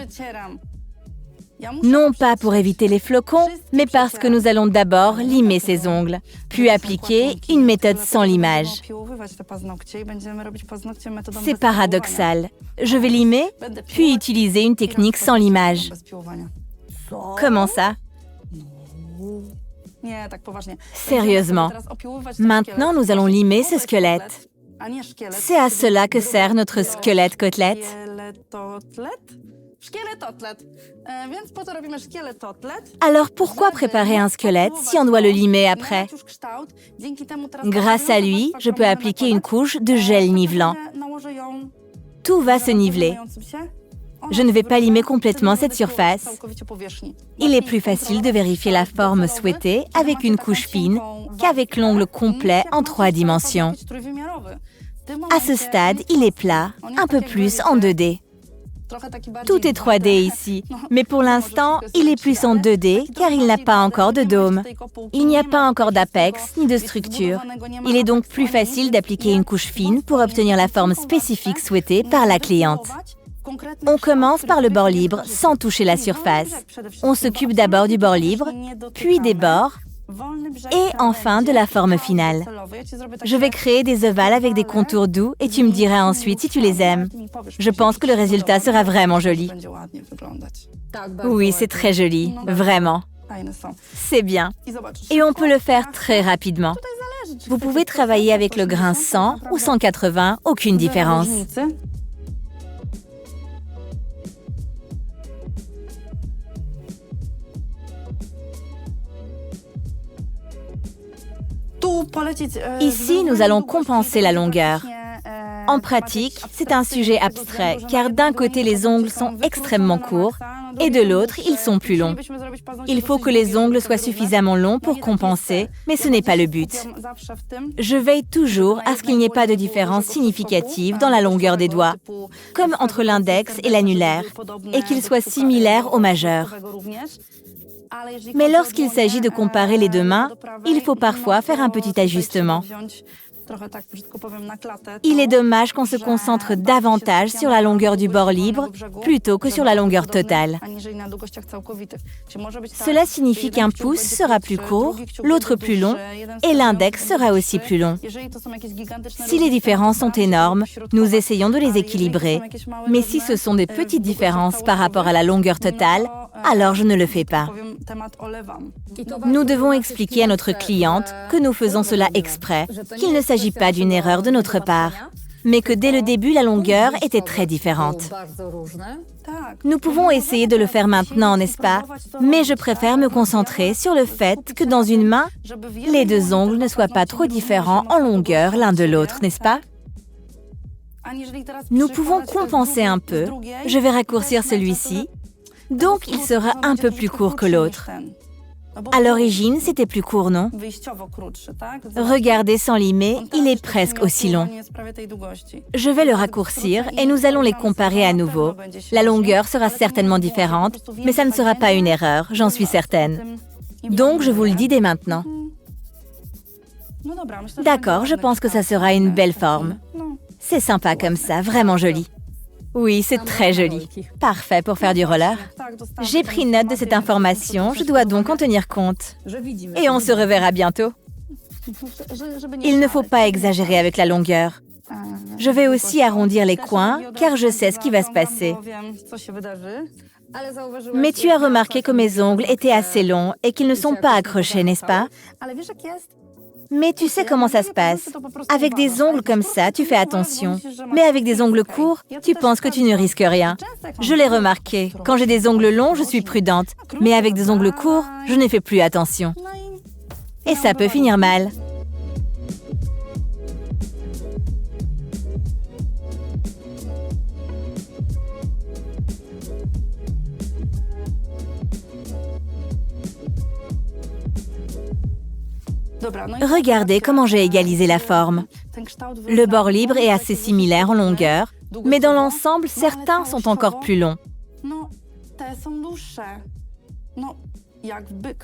Non pas pour éviter les flocons, mais parce que nous allons d'abord limer ses ongles, puis appliquer une méthode sans limage. C'est paradoxal. Je vais limer, puis utiliser une technique sans limage. Comment ça? Sérieusement. Maintenant, nous allons limer ce squelette. C'est à cela que sert notre squelette côtelette. Alors pourquoi préparer un squelette si on doit le limer après? Grâce à lui, je peux appliquer une couche de gel nivelant. Tout va se niveler. Je ne vais pas limer complètement cette surface. Il est plus facile de vérifier la forme souhaitée avec une couche fine qu'avec l'ongle complet en 3 dimensions. À ce stade, il est plat, un peu plus en 2D. Tout est 3D ici, mais pour l'instant, il est plus en 2D car il n'a pas encore de dôme. Il n'y a pas encore d'apex ni de structure. Il est donc plus facile d'appliquer une couche fine pour obtenir la forme spécifique souhaitée par la cliente. On commence par le bord libre sans toucher la surface. On s'occupe d'abord du bord libre, puis des bords, et enfin de la forme finale. Je vais créer des ovales avec des contours doux et tu me diras ensuite si tu les aimes. Je pense que le résultat sera vraiment joli. Oui, c'est très joli, vraiment. C'est bien. Et on peut le faire très rapidement. Vous pouvez travailler avec le grain 100 ou 180, aucune différence. Ici, nous allons compenser la longueur. En pratique, c'est un sujet abstrait, car d'un côté, les ongles sont extrêmement courts, et de l'autre, ils sont plus longs. Il faut que les ongles soient suffisamment longs pour compenser, mais ce n'est pas le but. Je veille toujours à ce qu'il n'y ait pas de différence significative dans la longueur des doigts, comme entre l'index et l'annulaire, et qu'ils soient similaires au majeur. Mais lorsqu'il s'agit de comparer les deux mains, il faut parfois faire un petit ajustement. Il est dommage qu'on se concentre davantage sur la longueur du bord libre plutôt que sur la longueur totale. Cela signifie qu'un pouce sera plus court, l'autre plus long, et l'index sera aussi plus long. Si les différences sont énormes, nous essayons de les équilibrer. Mais si ce sont des petites différences par rapport à la longueur totale, alors je ne le fais pas. Nous devons expliquer à notre cliente que nous faisons cela exprès, qu'il ne s'agit pas d'une erreur de notre part, mais que dès le début, la longueur était très différente. Nous pouvons essayer de le faire maintenant, n'est-ce pas? Mais je préfère me concentrer sur le fait que dans une main, les deux ongles ne soient pas trop différents en longueur l'un de l'autre, n'est-ce pas? Nous pouvons compenser un peu. Je vais raccourcir celui-ci. Donc, il sera un peu plus court que l'autre. À l'origine, c'était plus court, non? Regardez sans limer, il est presque aussi long. Je vais le raccourcir et nous allons les comparer à nouveau. La longueur sera certainement différente, mais ça ne sera pas une erreur, j'en suis certaine. Donc, je vous le dis dès maintenant. D'accord, je pense que ça sera une belle forme. C'est sympa comme ça, vraiment joli. Oui, c'est très joli. Parfait pour faire du roller. J'ai pris note de cette information, je dois donc en tenir compte. Et on se reverra bientôt. Il ne faut pas exagérer avec la longueur. Je vais aussi arrondir les coins, car je sais ce qui va se passer. Mais tu as remarqué que mes ongles étaient assez longs et qu'ils ne sont pas accrochés, n'est-ce pas? Mais tu sais comment ça se passe. Avec des ongles comme ça, tu fais attention. Mais avec des ongles courts, tu penses que tu ne risques rien. Je l'ai remarqué. Quand j'ai des ongles longs, je suis prudente. Mais avec des ongles courts, je ne fais plus attention. Et ça peut finir mal. Regardez comment j'ai égalisé la forme. Le bord libre est assez similaire en longueur, mais dans l'ensemble, certains sont encore plus longs.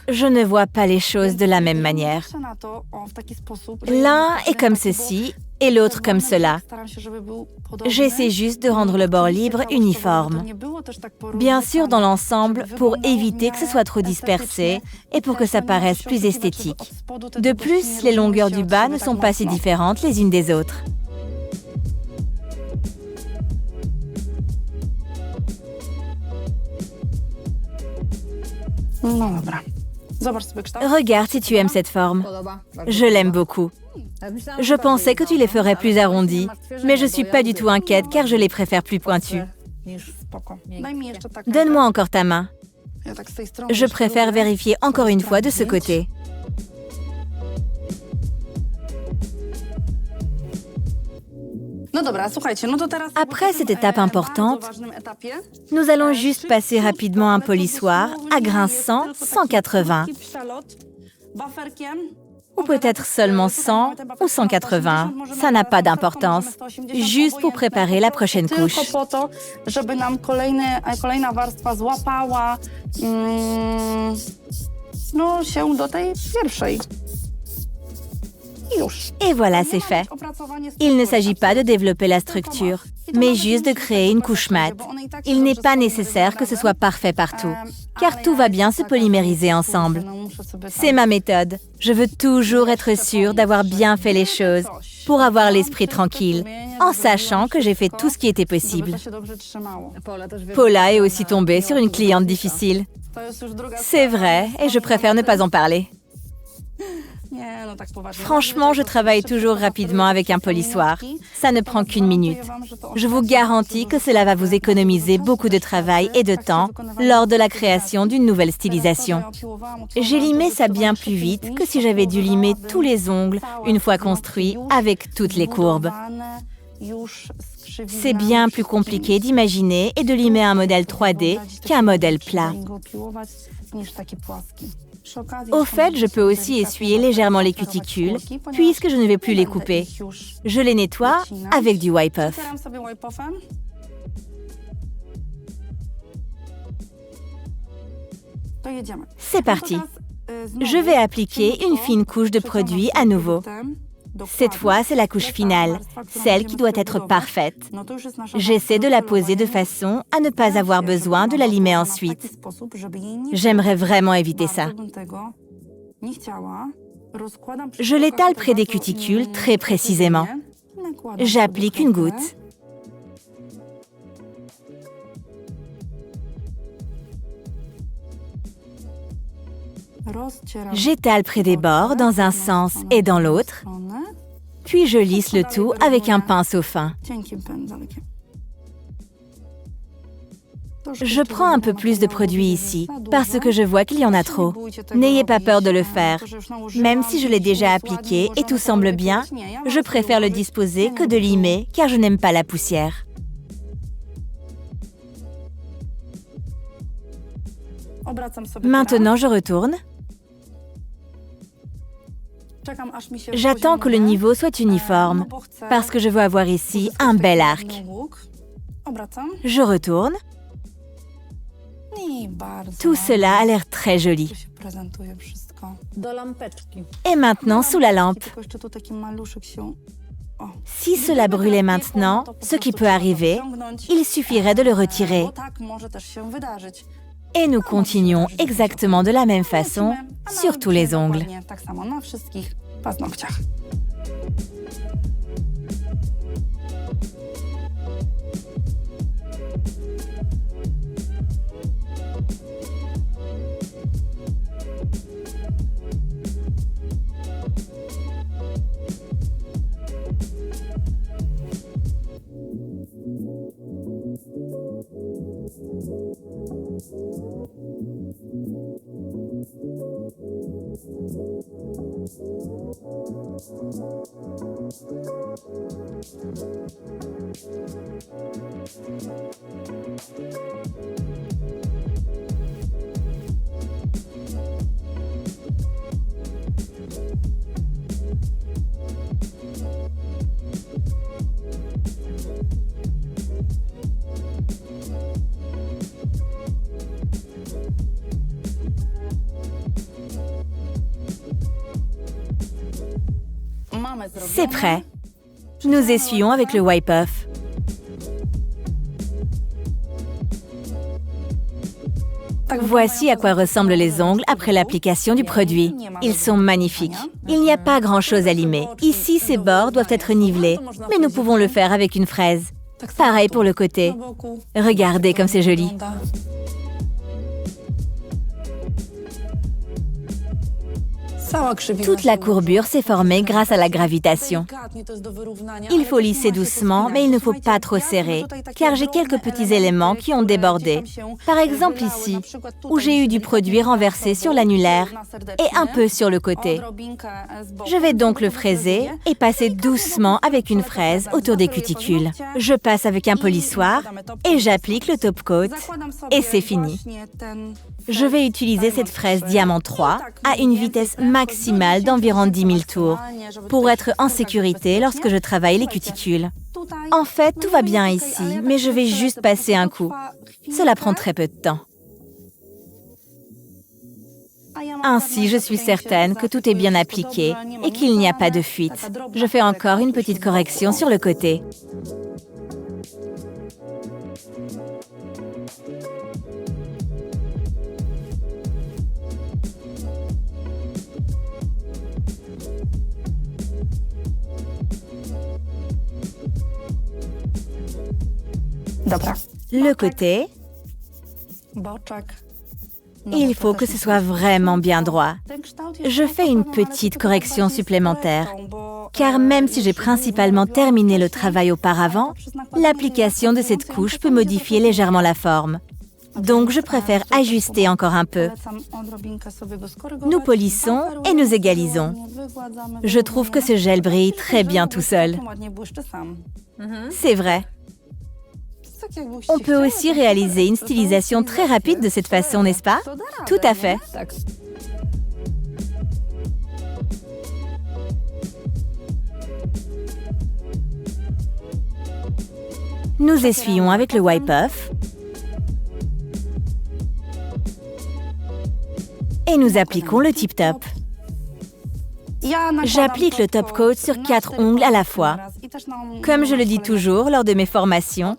Je ne vois pas les choses de la même manière. L'un est comme ceci et l'autre comme cela. J'essaie juste de rendre le bord libre uniforme. Bien sûr dans l'ensemble pour éviter que ce soit trop dispersé et pour que ça paraisse plus esthétique. De plus, les longueurs du bas ne sont pas si différentes les unes des autres. Regarde si tu aimes cette forme. Je l'aime beaucoup. Je pensais que tu les ferais plus arrondis, mais je suis pas du tout inquiète car je les préfère plus pointus. Donne-moi encore ta main. Je préfère vérifier encore une fois de ce côté. Après cette étape importante, nous allons juste passer rapidement un polissoir à grinçant 180. Ou peut-être seulement 100 ou 180. Ça n'a pas d'importance. Juste pour préparer la prochaine couche. Et voilà, c'est fait. Il ne s'agit pas de développer la structure, mais juste de créer une couche mate. Il n'est pas nécessaire que ce soit parfait partout, car tout va bien se polymériser ensemble. C'est ma méthode. Je veux toujours être sûre d'avoir bien fait les choses pour avoir l'esprit tranquille, en sachant que j'ai fait tout ce qui était possible. Paula est aussi tombée sur une cliente difficile. C'est vrai, et je préfère ne pas en parler. Franchement, je travaille toujours rapidement avec un polissoir. Ça ne prend qu'1 minute. Je vous garantis que cela va vous économiser beaucoup de travail et de temps lors de la création d'une nouvelle stylisation. J'ai limé ça bien plus vite que si j'avais dû limer tous les ongles une fois construits avec toutes les courbes. C'est bien plus compliqué d'imaginer et de limer un modèle 3D qu'un modèle plat. Au fait, je peux aussi essuyer légèrement les cuticules, puisque je ne vais plus les couper. Je les nettoie avec du wipe-off. C'est parti. Je vais appliquer une fine couche de produit à nouveau. Cette fois, c'est la couche finale, celle qui doit être parfaite. J'essaie de la poser de façon à ne pas avoir besoin de la limer ensuite. J'aimerais vraiment éviter ça. Je l'étale près des cuticules très précisément. J'applique une goutte. J'étale près des bords dans un sens et dans l'autre, puis je lisse le tout avec un pinceau fin. Je prends un peu plus de produit ici, parce que je vois qu'il y en a trop. N'ayez pas peur de le faire. Même si je l'ai déjà appliqué et tout semble bien, je préfère le disposer que de limer, car je n'aime pas la poussière. Maintenant, je retourne. J'attends que le niveau soit uniforme, parce que je veux avoir ici un bel arc. Je retourne. Tout cela a l'air très joli. Et maintenant, sous la lampe. Si cela brûlait maintenant, ce qui peut arriver, il suffirait de le retirer. Et nous continuons exactement de la même façon sur tous les ongles. C'est prêt. Nous essuyons avec le wipe-off. Voici à quoi ressemblent les ongles après l'application du produit. Ils sont magnifiques. Il n'y a pas grand-chose à limer. Ici, ces bords doivent être nivelés, mais nous pouvons le faire avec une fraise. Pareil pour le côté. Regardez comme c'est joli. Toute la courbure s'est formée grâce à la gravitation. Il faut lisser doucement, mais il ne faut pas trop serrer, car j'ai quelques petits éléments qui ont débordé. Par exemple ici, où j'ai eu du produit renversé sur l'annulaire et un peu sur le côté. Je vais donc le fraiser et passer doucement avec une fraise autour des cuticules. Je passe avec un polissoir et j'applique le top coat et c'est fini. Je vais utiliser cette fraise diamant 3 à une vitesse maximale d'environ 10 000 tours pour être en sécurité lorsque je travaille les cuticules. En fait, tout va bien ici, mais je vais juste passer un coup. Cela prend très peu de temps. Ainsi, je suis certaine que tout est bien appliqué et qu'il n'y a pas de fuite. Je fais encore une petite correction sur le côté. Le côté, il faut que ce soit vraiment bien droit. Je fais une petite correction supplémentaire, car même si j'ai principalement terminé le travail auparavant, l'application de cette couche peut modifier légèrement la forme. Donc je préfère ajuster encore un peu. Nous polissons et nous égalisons. Je trouve que ce gel brille très bien tout seul. C'est vrai. On peut aussi réaliser une stylisation très rapide de cette façon, n'est-ce pas? Tout à fait. Nous essuyons avec le wipe-off et nous appliquons le tip-top. J'applique le top coat sur 4 ongles à la fois. Comme je le dis toujours lors de mes formations,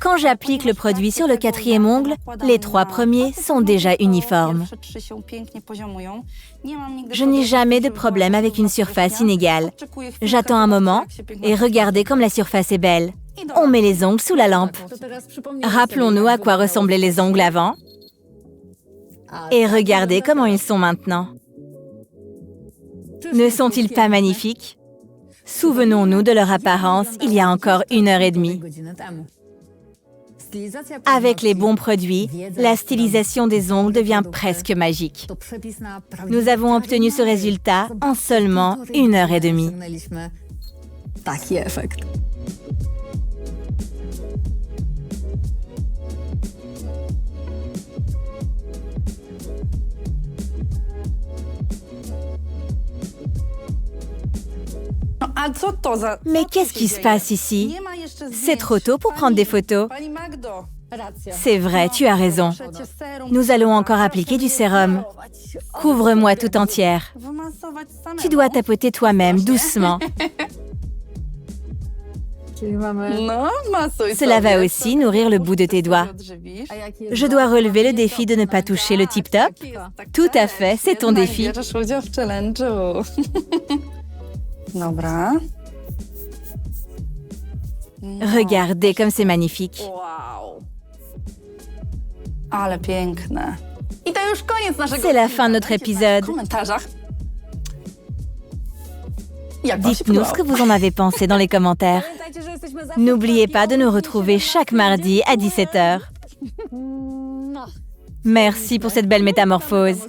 quand j'applique le produit sur le 4e ongle, les 3 premiers sont déjà uniformes. Je n'ai jamais de problème avec une surface inégale. J'attends un moment et regardez comme la surface est belle. On met les ongles sous la lampe. Rappelons-nous à quoi ressemblaient les ongles avant. Et regardez comment ils sont maintenant. Ne sont-ils pas magnifiques? Souvenons-nous de leur apparence il y a encore 1h30. Avec les bons produits, la stylisation des ongles devient presque magique. Nous avons obtenu ce résultat en seulement 1h30. Mais qu'est-ce qui se passe ici? C'est trop tôt pour prendre des photos. C'est vrai, tu as raison. Nous allons encore appliquer du sérum. Couvre-moi tout entière. Tu dois tapoter toi-même, doucement. Cela va aussi nourrir le bout de tes doigts. Je dois relever le défi de ne pas toucher le tip-top. Tout à fait, c'est ton défi. Regardez comme c'est magnifique. C'est la fin de notre épisode. Dites-nous ce que vous en avez pensé dans les commentaires. N'oubliez pas de nous retrouver chaque mardi à 17h. Merci pour cette belle métamorphose.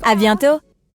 À bientôt.